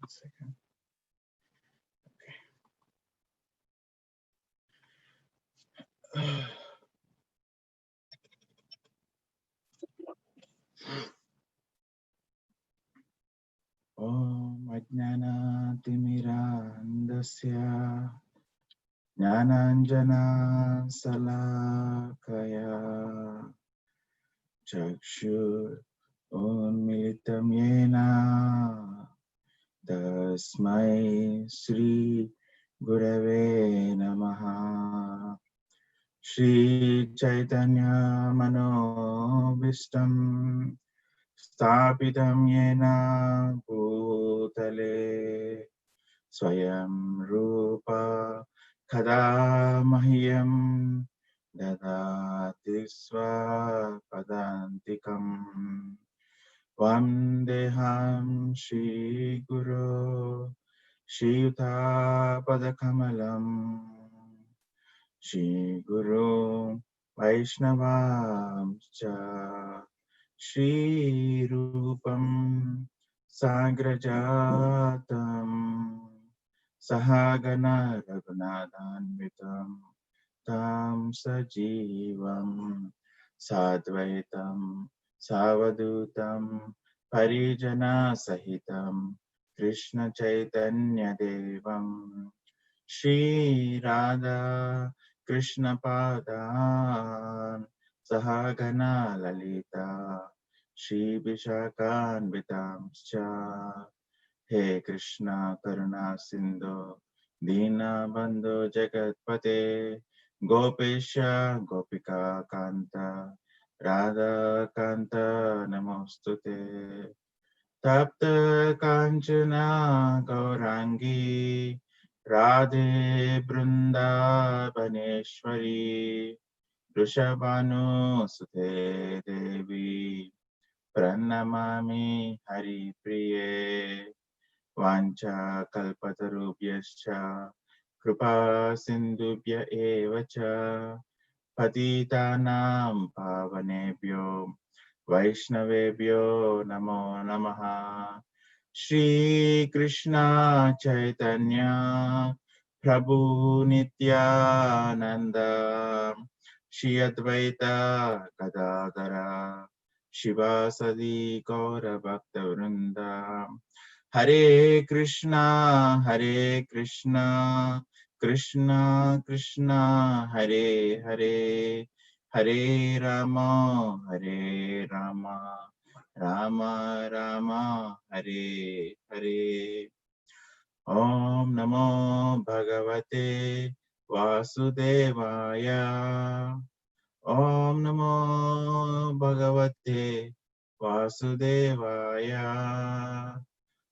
second. Okay. Om Ajnana Timirandasya Jnananjana Salakaya Chakshur Unmilitam Yena Tasmai Sri Gurave Namaha Shri Chaitanya Manobishtam Sthapitam Yena Bhutale Swayam Rupa Kada Mahyam Dadati Swapadantikam Vandeham Shri Guru Shri Yuta Padakamalam Shri Guru Vaishnavamscha Shri Rupam Sagrajatam Sahagana Raghunathanvitam Tam Sajivam Sadvaitam Savadutam Parijana Sahitam Krishna Chaitanya Devam Shri Radha Krishna Padan Sahagana Lalita Shri Vishakhanvitamscha He Krishna Karuna Sindhu Dina Bandhu Jagatpate Gopesha Gopika Kanta Radha Kanta Namostute Tapta Kanchana Gaurangi Radhe Vrindavaneshwari Rishabhanu Sute Devi Pranamami Hari Priye Vancha Kalpatarubhyascha Kripa Sindhubhya Evacha Patitanam Pavanebhyo Vaishnavebhyo Namo Namaha Shri Krishna Chaitanya Prabhu Nityananda Shri Advaita Gadadara Shivasadi Gaura Bhakta Vrinda Hare Krishna Krishna Krishna Hare Hare Hare Rama Rama Rama Hare Hare Om Namo Bhagavate Vasudevaya Om Namo Bhagavate Vasudevaya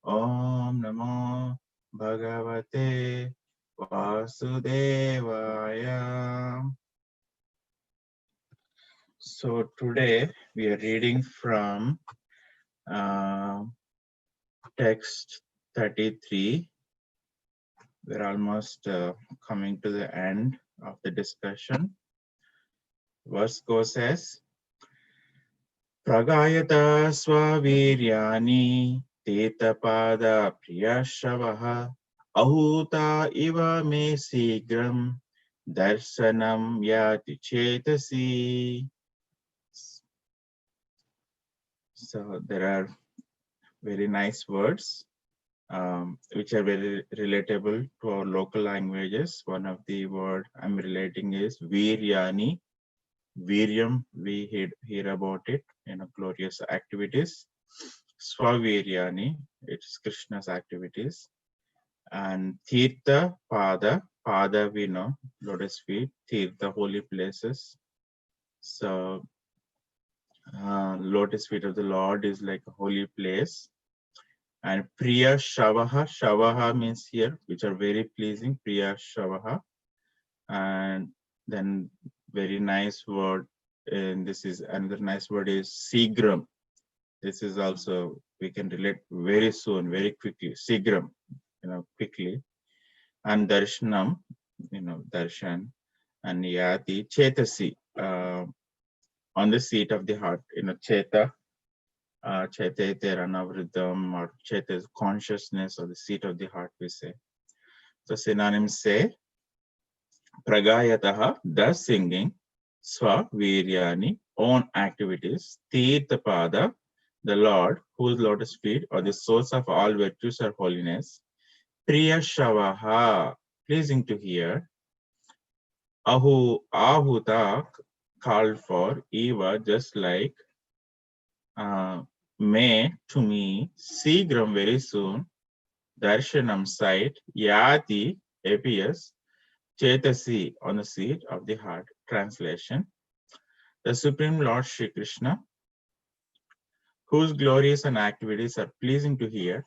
Om Namo Bhagavate Vasudevaya. So today we are reading from text 33. We're almost coming to the end of the discussion. Verse goes as Pragayata Swaviryani Tetapada Priyashavaha Ahuta Iva Me Sigram Darshanam Yati Chetasi. So there are very nice words which are very relatable to our local languages. One of the word I'm relating is Viryani. Viryam, we hear about it, glorious activities. Swaviryani, it's Krishna's activities. And Tirtha, Pada we know, lotus feet, Tirtha, holy places. So lotus feet of the Lord is like a holy place. And Priya Shavaha means here, which are very pleasing, Priya Shavaha. And then very nice word, and this is another nice word is Sigram. This is also, we can relate very soon, very quickly, Sigram, quickly. And Darshanam, Darshan, and Yati, Chetasi, on the seat of the heart, Cheta, Chaitya Ranavridham, or Chaitya's consciousness, or the seat of the heart, we say. So synonyms say Pragayataha, thus singing, Swa Viryani, own activities, Tirthapada, the Lord, whose lotus feet are the source of all virtues or holiness, Priya Shavaha, pleasing to hear, Ahuta, called for, Eva, just like, May, to me, Sigram, very soon, Darshanam, sight, Yati, appears, Chetasi, on the seat of the heart. Translation: the Supreme Lord Sri Krishna, whose glories and activities are pleasing to hear,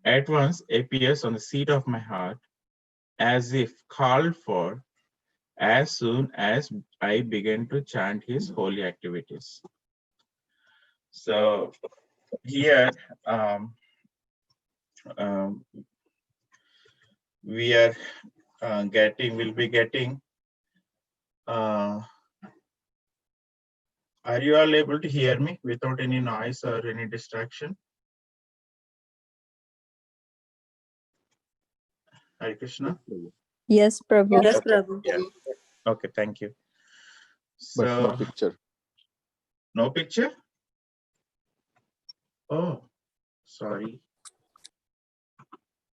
at once appears on the seat of my heart, as if called for, as soon as I begin to chant his holy activities. So here we are will be getting, are you all able to hear me without any noise or any distraction? Hare Krishna. Yes, Prabhu. Yes, Okay. Prabhu. Yeah. Okay, thank you. But no So picture. no picture? Oh, sorry.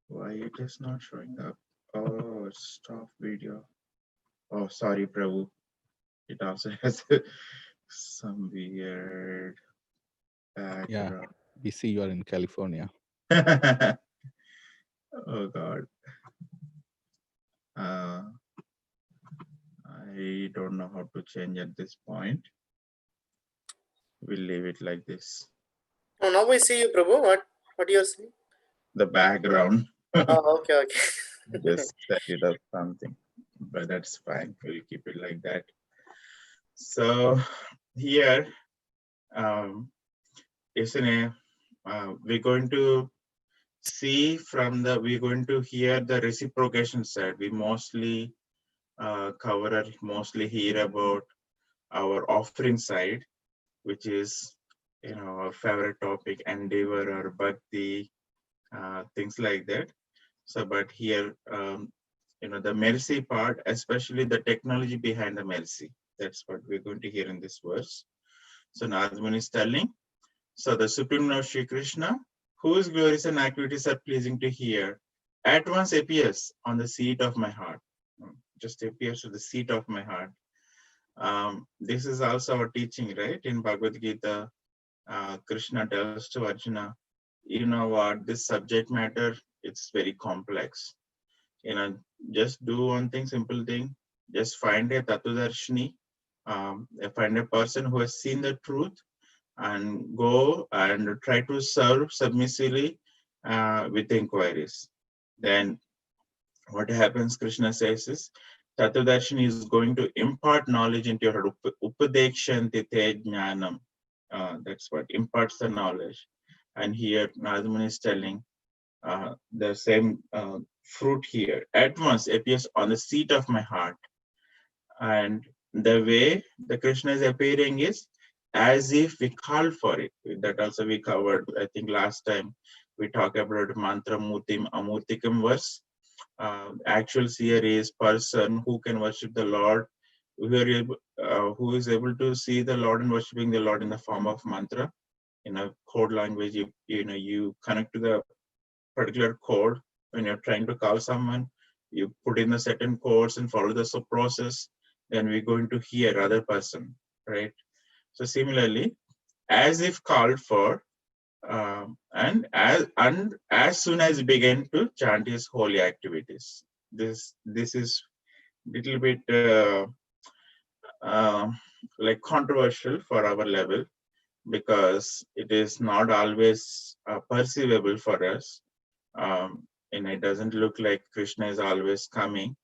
Why it is not showing up? Oh, stop video. Oh, sorry, Prabhu. It also has some weird background. Yeah, we see you are in California. Oh God. I don't know how to change at this point. We'll leave it like this. Oh, now we see you, Prabhu. What you're saying? The background. Oh, okay. Just set it up something, but that's fine. We'll keep it like that. So here, we're going to see from the, we're going to hear the reciprocation side. We mostly cover or mostly hear about our offering side, which is, our favorite topic, endeavor or bhakti, things like that. So, but here, the mercy part, especially the technology behind the mercy, that's what we're going to hear in this verse. So Narad is telling, so the Supreme Lord Sri Krishna, whose glories and activities are pleasing to hear, at once appears on the seat of my heart. Just appears to the seat of my heart. This is also our teaching, right? In Bhagavad Gita, Krishna tells to Arjuna, you know what, this subject matter, it's very complex. Just do one thing, simple thing. Just find a Tatudarshini, find a person who has seen the truth, and go and try to serve submissively with inquiries. Then what happens, Krishna says, is Tatudarshini is going to impart knowledge into your heart. Upadekshante te jnanam. That's what imparts the knowledge. And here Nadman is telling the same fruit here. At once appears on the seat of my heart. And the way the Krishna is appearing is as if we called for it. That also we covered, I think last time we talked about mantra murtim amurtikam verse. Actual seer is person who can worship the Lord, who is able to see the Lord and worshiping the Lord in the form of mantra. In a code language, you connect to the particular code when you're trying to call someone. You put in a certain codes and follow the process. Then we're going to hear other person, right? So similarly, as if called for, and as soon as we begin to chant his holy activities. This is little bit like controversial for our level, because it is not always perceivable for us, and it doesn't look like Krishna is always coming.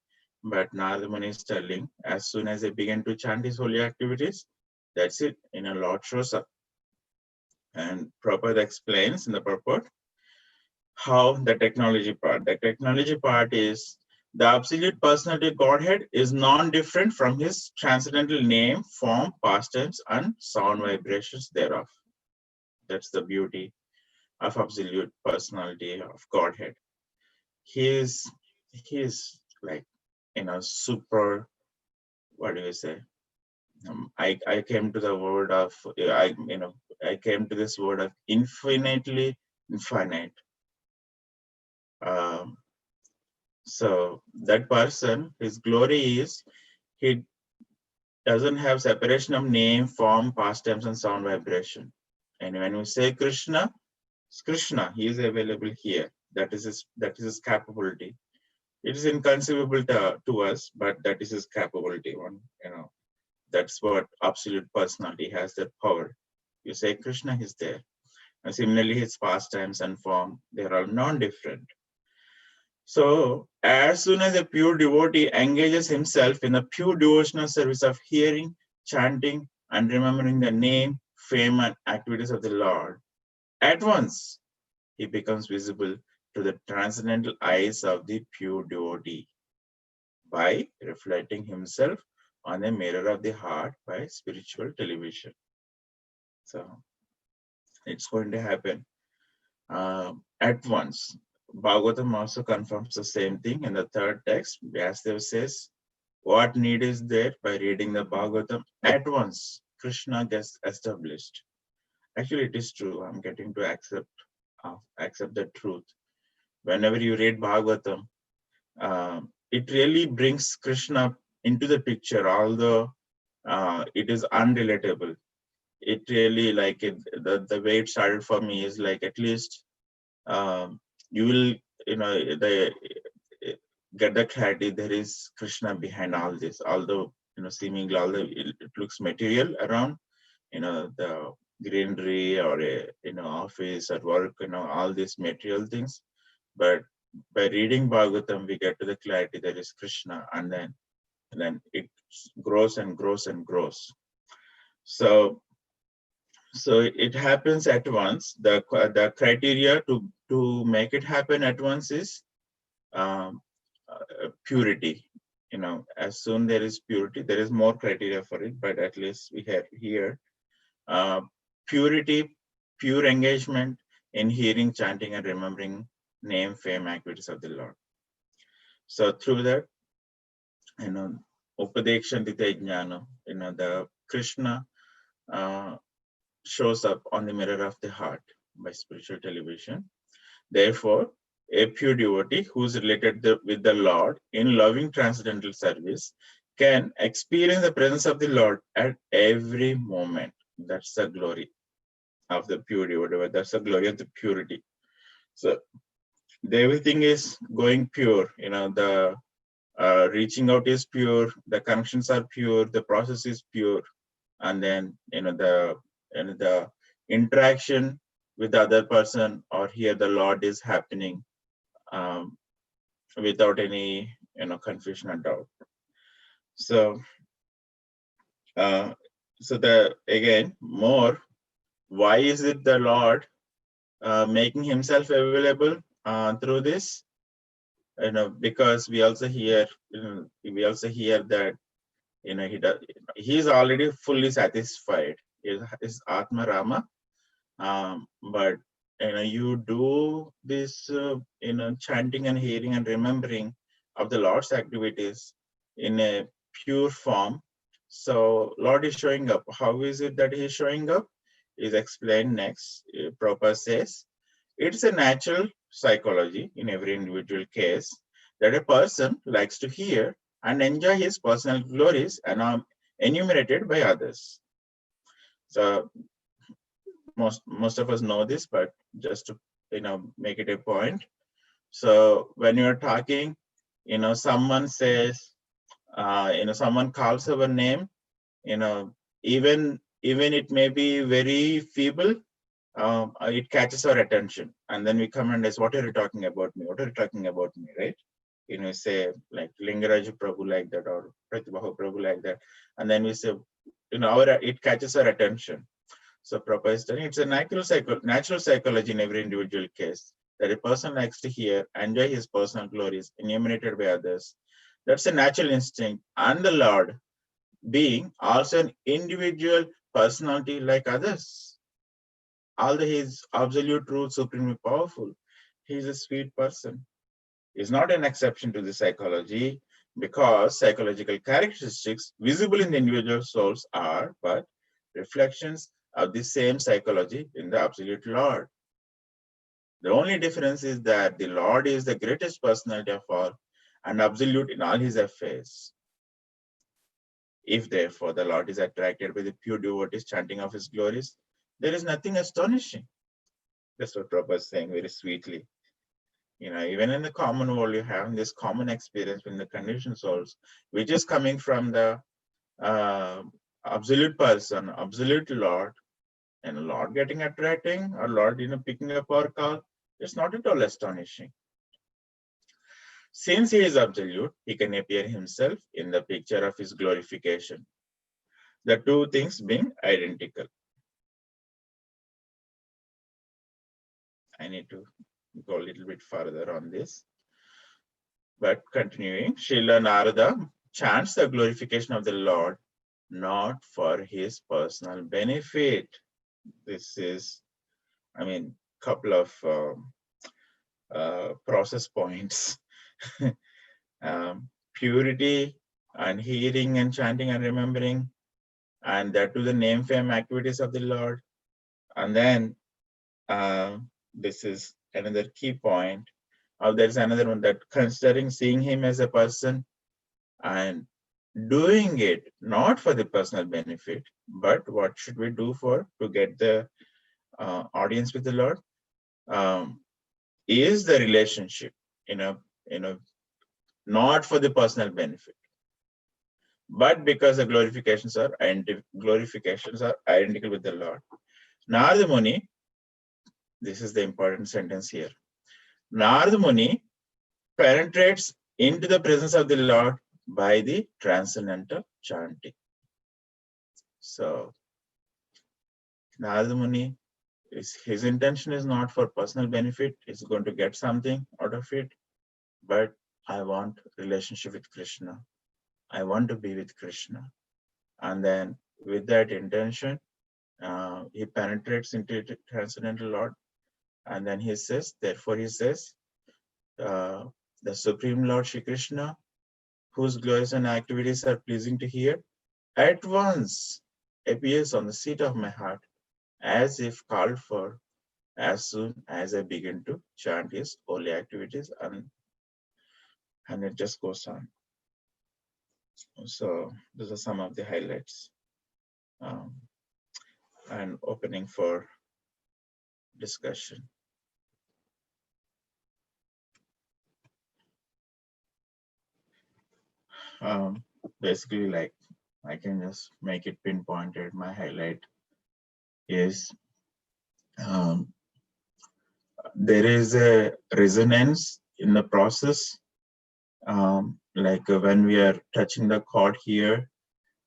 But Narada Muni is telling, as soon as they begin to chant his holy activities, that's it, Lord shows up. And Prabhupada explains in the purport how the technology part is the absolute personality of Godhead is non-different from his transcendental name, form, past tense, and sound vibrations thereof. That's the beauty of absolute personality of Godhead. He is like, super, what do you say? I came to the word of, I came to this word of infinitely infinite. Um, so that person, his glory is, he doesn't have separation of name, form, past tense, and sound vibration. And when we say Krishna, it's Krishna, he is available here. That is his capability. It is inconceivable to us, but that is his capability. That's what absolute personality has, that power. You say Krishna, he's there. And similarly, his pastimes and form, they're all non-different. So as soon as a pure devotee engages himself in the pure devotional service of hearing, chanting, and remembering the name, fame, and activities of the Lord, at once he becomes visible to the transcendental eyes of the pure devotee by reflecting himself on the mirror of the heart by spiritual television. So it's going to happen at once. Bhagavatam also confirms the same thing in the third text. Vyasdeva says, what need is there? By reading the Bhagavatam, at once Krishna gets established. Actually, it is true. I'm getting to accept the truth. Whenever you read Bhagavatam, it really brings Krishna into the picture, although it is unrelatable. It really, like, the way it started for me is like, at least you will, get the clarity there is Krishna behind all this, although, seemingly although it looks material around, the greenery or a, office or work, all these material things. But by reading Bhagavatam, we get to the clarity there is Krishna, and then it grows and grows and grows. So it happens at once. The criteria to make it happen at once is purity. As soon there is purity, there is more criteria for it, but at least we have here purity, pure engagement in hearing, chanting, and remembering name, fame, activities of the Lord. So through that, Upadekshantite Jnana, the Krishna shows up on the mirror of the heart by spiritual television. Therefore, a pure devotee who is related with the Lord in loving transcendental service can experience the presence of the Lord at every moment. That's the glory of the pure devotee. That's the glory of the purity. So everything is going pure. The reaching out is pure. The connections are pure. The process is pure, and then the interaction with the other person or here the Lord is happening without any confusion or doubt. So the again more, why is it the Lord making himself available through this? Because we also hear that he's already fully satisfied. Is Atma Rama. But you do this chanting and hearing and remembering of the Lord's activities in a pure form. So Lord is showing up. How is it that he is showing up? Is explained next. Prabhupada says it's a natural psychology in every individual case that a person likes to hear and enjoy his personal glories and are enumerated by others. So most of us know this, but just to make it a point. So when you're talking, someone says, someone calls our name, even it may be very feeble, it catches our attention, and then we come and ask, what are you talking about me? What are you talking about me, right? Say like Lingaraj Prabhu like that, or Pratibhav Prabhu like that, and then we say, it catches our attention. So Prabhupada is telling it's a natural psychology in every individual case that a person likes to hear, enjoy his personal glories enumerated by others. That's a natural instinct. And the Lord being also an individual personality like others. although he is absolute truth, supremely powerful, he is a sweet person. Is not an exception to the psychology, because psychological characteristics visible in the individual souls are but reflections of the same psychology in the absolute Lord. The only difference is that the Lord is the greatest personality of all and absolute in all his affairs. If therefore the Lord is attracted by the pure devotees chanting of his glories, there is nothing astonishing. That's what Prabhupada is saying very sweetly. Even in the common world, you have this common experience in the conditioned souls, which is coming from the absolute person, absolute Lord, and Lord getting attracting, or Lord, picking up our call. It's not at all astonishing. Since he is absolute, he can appear himself in the picture of his glorification. The two things being identical. I need to go a little bit further on this. But continuing, Srila Narada chants the glorification of the Lord not for his personal benefit. This is, couple of process points. Purity and hearing and chanting and remembering, and that to the name, fame, activities of the Lord. And then this is another key point. There's another one, that considering seeing him as a person and doing it not for the personal benefit, but what should we do to get the audience with the Lord, is the relationship, not for the personal benefit, but because the glorifications are identical with the Lord. Narada Muni, this is the important sentence here. Narada Muni penetrates into the presence of the Lord by the transcendental chanting. So Narada Muni, his intention is not for personal benefit. He's going to get something out of it, but I want relationship with Krishna. I want to be with Krishna. And then with that intention, he penetrates into the transcendental Lord. And then he says, therefore he says, the Supreme Lord Shri Krishna, whose glories and activities are pleasing to hear, at once appears on the seat of my heart, as if called for, as soon as I begin to chant his holy activities, and it just goes on. So those are some of the highlights, and opening for discussion. Basically, like, I can just make it pinpointed. My highlight is there is a resonance in the process. Like when we are touching the chord here,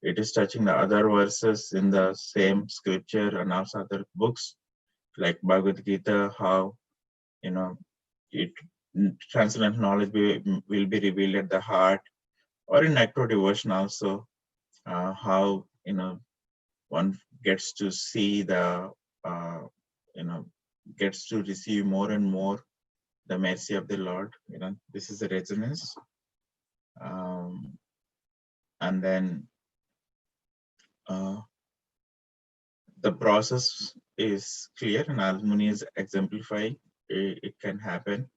it is touching the other verses in the same scripture and also other books, like Bhagavad Gita, how, it transcendental knowledge will be revealed at the heart, or in nectar devotion also, how, one gets to see the, gets to receive more and more the mercy of the Lord. This is a resonance. And then the process is clear, and Narada Muni is exemplifying it can happen.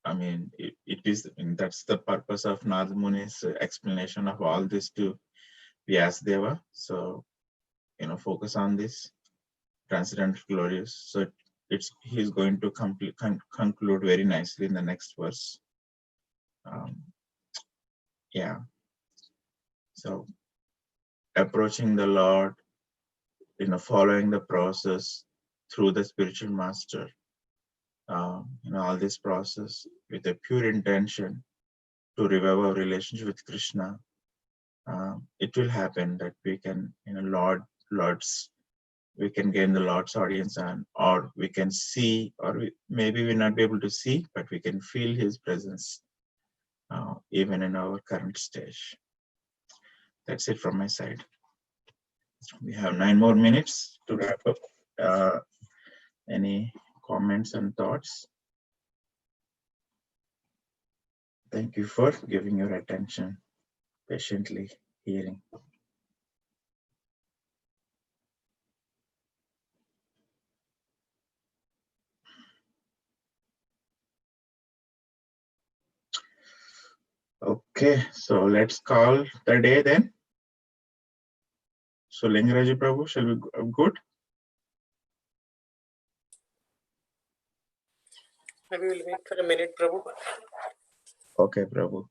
It is, and that's the purpose of Narada Muni's explanation of all this to Vyasadeva. So, focus on this transcendental glories. So he's going to conclude very nicely in the next verse. Yeah. So approaching the Lord, following the process through the spiritual master, all this process with a pure intention to revive our relationship with Krishna, it will happen that we can, we can gain the Lord's audience, or we can see, or maybe we'll not be able to see, but we can feel his presence, even in our current stage. That's it from my side. We have 9 more minutes to wrap up. Any comments and thoughts? Thank you for giving your attention, patiently hearing. Okay, so let's call the day then. So Lingaraji Prabhu, shall we go good? Maybe we'll wait for a minute, Prabhu. Okay, Prabhu.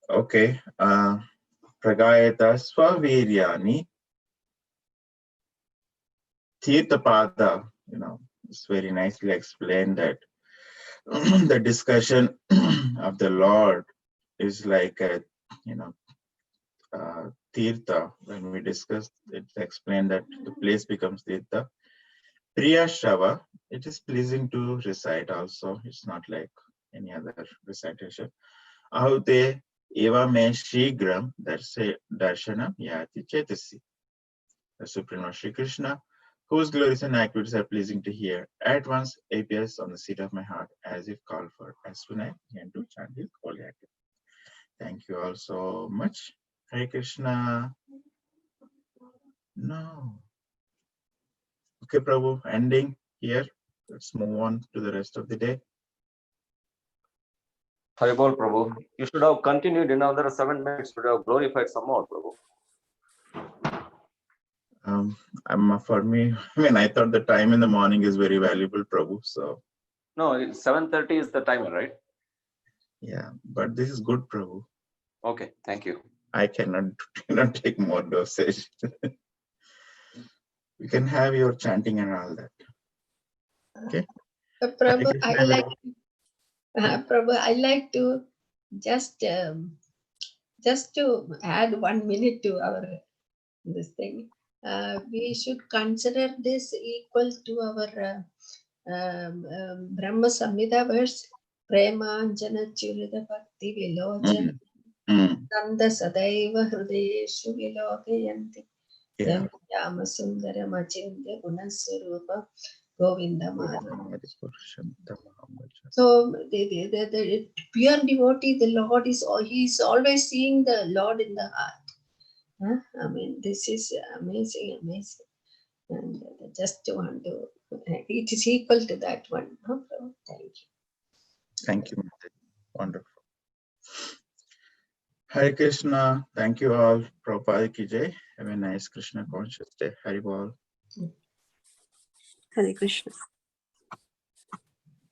Okay. Pragayata Swaviryani Tirthapada, it's very nicely explained that the discussion of the Lord is like a, Tirtha. When we discussed, it's explained that the place becomes Tirtha. Priya Shava, it is pleasing to recite also. It's not like any other recitation. Ahute eva me shigram darshanam yati chetasi. The Supreme Lord Shri Krishna, whose glories and activities are pleasing to hear, at once appears on the seat of my heart as if called for, as soon as I begin to chant his holy activity. Thank you all so much. Hare Krishna. No. Okay, Prabhu, ending here. Let's move on to the rest of the day. Haribol Prabhu, you should have continued another 7 minutes, should have glorified some more, Prabhu. For me, I thought the time in the morning is very valuable, Prabhu. So No, 7:30 is the timer, right? yeah, but this is good, Prabhu. Okay, thank you. I cannot take more dosage. You can have your chanting and all that. Okay. Prabhu, Hare Krishna, Prabhu, I like to just to add 1 minute to our this thing. We should consider this equal to our Brahma Samhita verse. Premanjana Churita Bhakti Vilojana Nanda Sadaiva Hrudeshu Vilokayanti Yeah. Yama Sundara Machindya Gunaswarupa Govinda Madhava. So the pure devotee, the Lord he's always seeing the Lord in the heart. Huh? This is amazing. And just want to, it is equal to that one. Huh? So, thank you. Thank you. Wonderful. Hare Krishna. Thank you all. Prabhupada ki jai. Have a nice Krishna conscious day. Haribol. Hare Krishna.